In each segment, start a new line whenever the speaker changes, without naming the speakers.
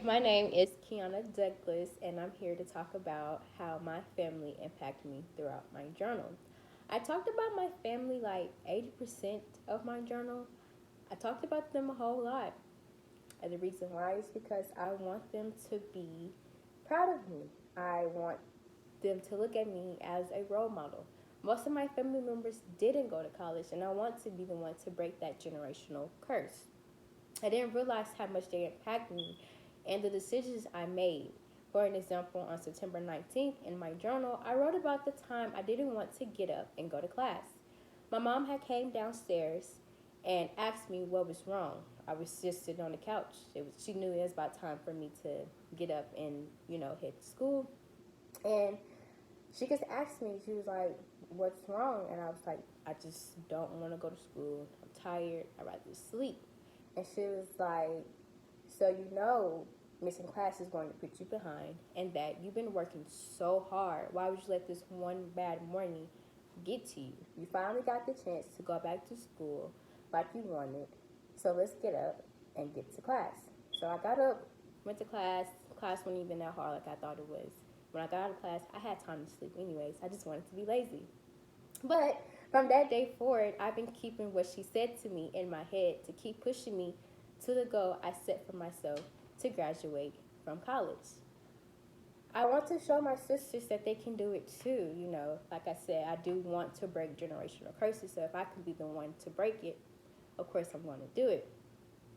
my name is Kiana Douglas, and I'm here to talk about how my family impacted me throughout my journal. I talked about my family like 80% of my journal. I talked about them a whole lot. And the reason why is because I want them to be proud of me. I want them to look at me as a role model. Most of my family members didn't go to college, and I want to be the one to break that generational curse. I didn't realize how much they impacted me and the decisions I made. For an example, on September 19th in my journal, I wrote about the time I didn't want to get up and go to class. My mom had came downstairs and asked me what was wrong. I was just sitting on the couch. She knew it was about time for me to get up and, head to school. And she just asked me, she was like, "What's wrong?" And I was like, "I just don't want to go to school. I'm tired. I'd rather sleep." And she was like, "So missing class is going to put you behind, and that you've been working so hard. Why would you let this one bad morning get to you? You finally got the chance to go back to school like you wanted. So let's get up and get to class." So I got up, went to class. Class wasn't even that hard like I thought it was. When I got out of class, I had time to sleep anyways. I just wanted to be lazy. But from that day forward, I've been keeping what she said to me in my head to keep pushing me to the goal I set for myself to graduate from college. I want to show my sisters that they can do it too. Like I said, I do want to break generational curses. So if I can be the one to break it, of course I'm going to do it.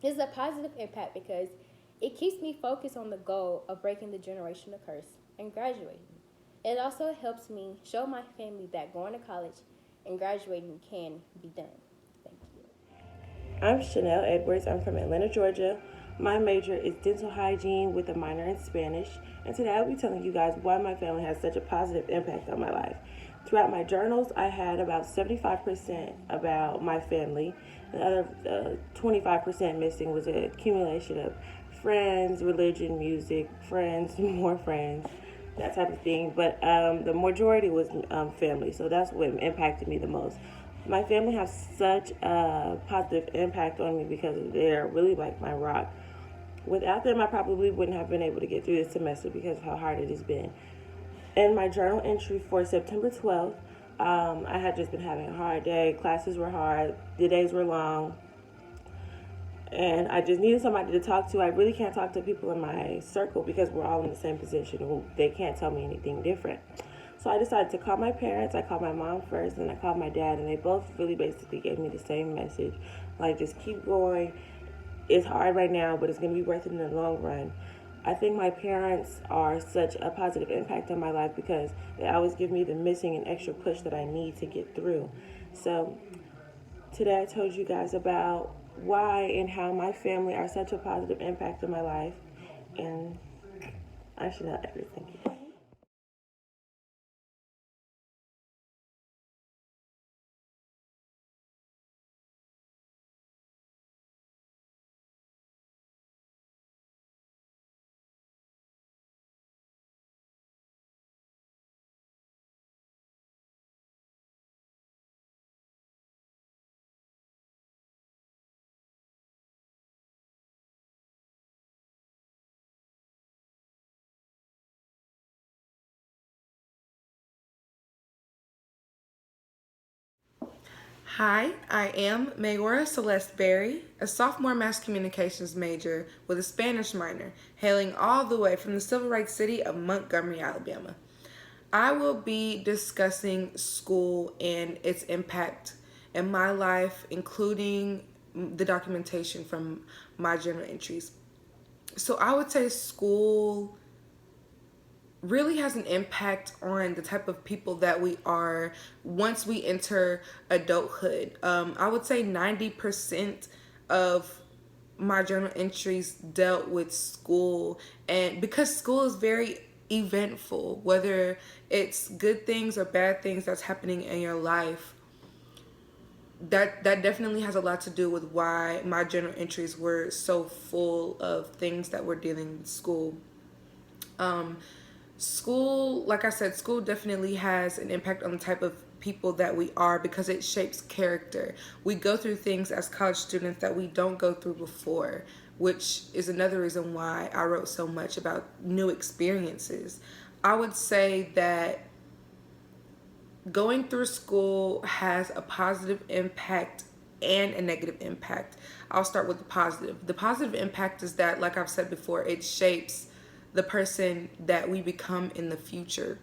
It's a positive impact because it keeps me focused on the goal of breaking the generational curse and graduating. It also helps me show my family that going to college and graduating can be done. Thank you.
I'm Chanel Edwards. I'm from Atlanta, Georgia. My major is dental hygiene with a minor in Spanish. And today I'll be telling you guys why my family has such a positive impact on my life. Throughout my journals, I had about 75% about my family. The other 25% missing was an accumulation of friends, religion, music, friends, more friends, that type of thing. But the majority was family, so that's what impacted me the most. My family has such a positive impact on me because they're really like my rock. Without them, I probably wouldn't have been able to get through this semester because of how hard it has been. In my journal entry for September 12th, I had just been having a hard day. Classes were hard, the days were long, and I just needed somebody to talk to. I really can't talk to people in my circle because we're all in the same position. They can't tell me anything different. So I decided to call my parents. I called my mom first, and I called my dad, and they both really basically gave me the same message. Like, just keep going. It's hard right now, but it's going to be worth it in the long run. I think my parents are such a positive impact on my life because they always give me the missing and extra push that I need to get through. So today I told you guys about why and how my family are such a positive impact on my life. And I should know everything.
Hi, I am Mayora Celeste Berry, a sophomore mass communications major with a Spanish minor, hailing all the way from the civil rights city of Montgomery, Alabama. I will be discussing school and its impact in my life, including the documentation from my journal entries. So I would say school really has an impact on the type of people that we are once we enter adulthood. I would say 90% of my journal entries dealt with school, and because school is very eventful, whether it's good things or bad things that's happening in your life, that definitely has a lot to do with why my journal entries were so full of things that were dealing with school. um, School, like I said, school definitely has an impact on the type of people that we are because it shapes character. We go through things as college students that we don't go through before. which is another reason why I wrote so much about new experiences. I would say that going through school has a positive impact and a negative impact. I'll start with the positive. The positive impact is that, like I've said before, it shapes the person that we become in the future.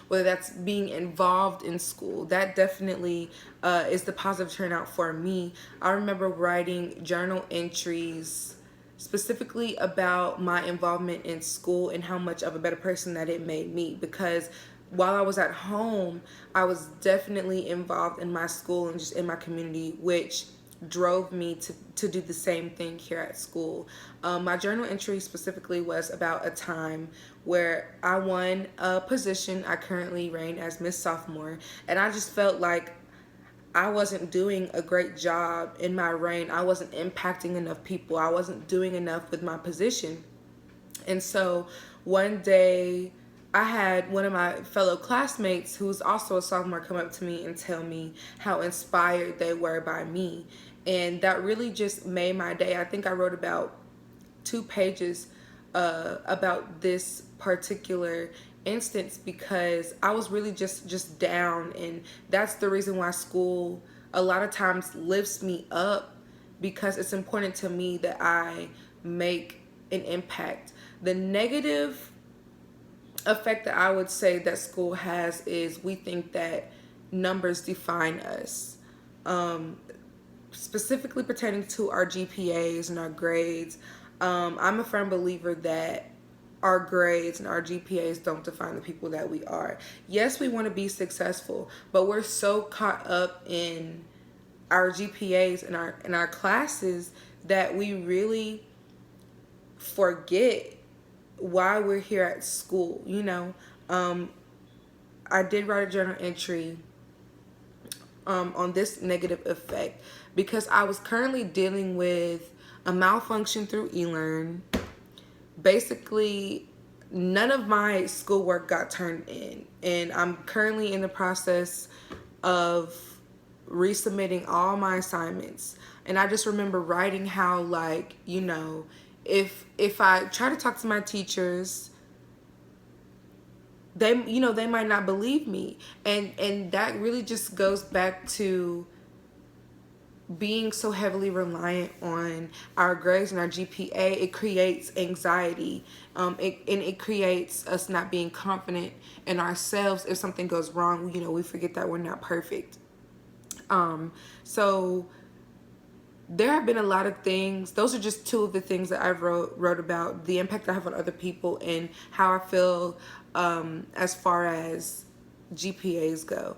Whether that's being involved in school, that definitely is the positive turnout for me. I remember writing journal entries specifically about my involvement in school and how much of a better person that it made me, because while I was at home, I was definitely involved in my school and just in my community, which drove me to do the same thing here at school. My journal entry specifically was about a time where I won a position. I currently reign as Miss Sophomore, and I just felt like I wasn't doing a great job in my reign. I wasn't impacting enough people. I wasn't doing enough with my position. And so one day I had one of my fellow classmates who was also a sophomore come up to me and tell me how inspired they were by me. And that really just made my day. I think I wrote about 2 pages about this particular instance because I was really just down, and that's the reason why school a lot of times lifts me up, because it's important to me that I make an impact. The negative effect that I would say that school has is we think that numbers define us, specifically pertaining to our GPAs and our grades. I'm a firm believer that our grades and our GPAs don't define the people that we are. Yes, we want to be successful, but we're so caught up in our GPAs and our classes that we really forget why we're here at school. I did write a journal entry on this negative effect because I was currently dealing with a malfunction through eLearn. Basically, none of my schoolwork got turned in, and I'm currently in the process of resubmitting all my assignments. And I just remember writing how, if I try to talk to my teachers, they might not believe me, and that really just goes back to being so heavily reliant on our grades and our GPA. It creates anxiety, it creates us not being confident in ourselves. If something goes wrong, we forget that we're not perfect. So there have been a lot of things. Those are just 2 of the things that I wrote about the impact I have on other people and how I feel as far as GPAs go.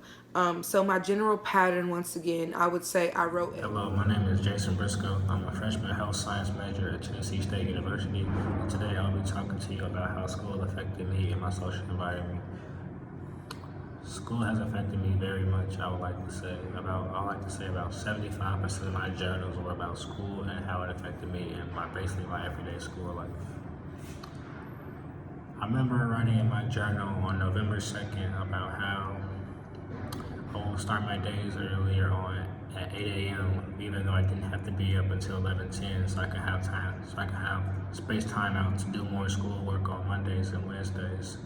So my general pattern, once again, I would say I wrote...
Hello, my name is Jason Briscoe. I'm a freshman health science major at Tennessee State University. And today I'll be talking to you about how school affected me and my social environment. School has affected me very much. I like to say about 75% of my journals were about school and how it affected me in basically my everyday school life. I remember writing in my journal on November 2nd about how I will start my days earlier on at 8 a.m. even though I didn't have to be up until 11:10, so I could have space time out to do more schoolwork on Mondays and Wednesdays.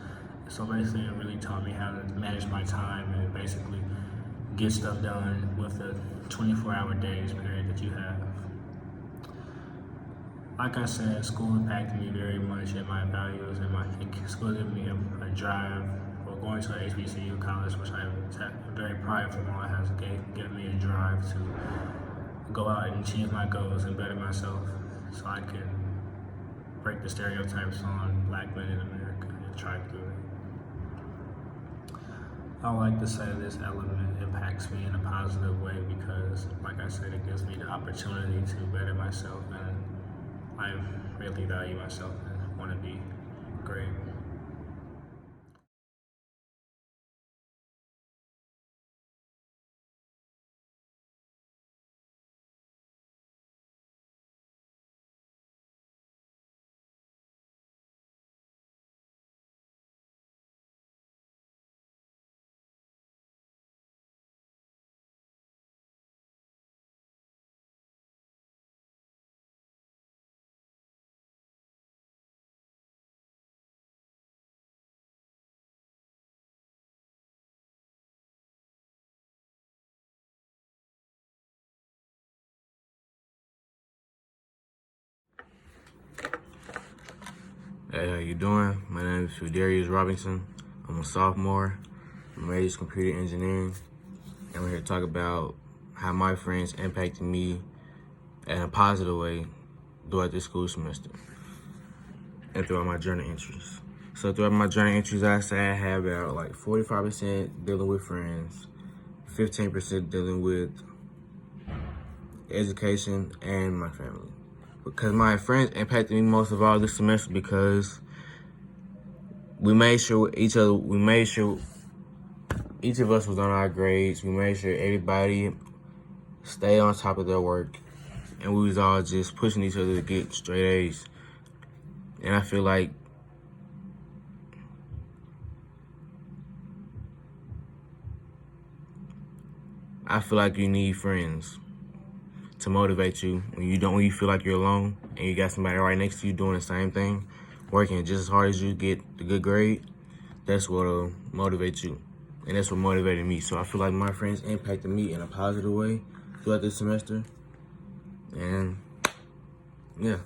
So basically, it really taught me how to manage my time and basically get stuff done with the 24-hour days period that you have. Like I said, school impacted me very much in my values, and school gave me a drive. Well, going to a HBCU college, which I'm very prideful on, has given me a drive to go out and achieve my goals and better myself, so I can break the stereotypes on Black men in America and try to do it. I would like to say this element impacts me in a positive way because, like I said, it gives me the opportunity to better myself, and I really value myself and want to be great.
Hey, how you doing? My name is Fudarius Robinson. I'm a sophomore. My major is computer engineering. And we're here to talk about how my friends impacted me in a positive way throughout this school semester and throughout my journal entries. So throughout my journal entries, I say I have about like 45% dealing with friends, 15% dealing with education and my family. Because my friends impacted me most of all this semester because we made sure each of us was on our grades. We made sure everybody stayed on top of their work, and we was all just pushing each other to get straight A's. And I feel like you need friends to motivate you when you feel like you're alone and you got somebody right next to you doing the same thing, working just as hard as you, get the good grade. That's what'll motivate you, and that's what motivated me. So I feel like my friends impacted me in a positive way throughout this semester, and yeah.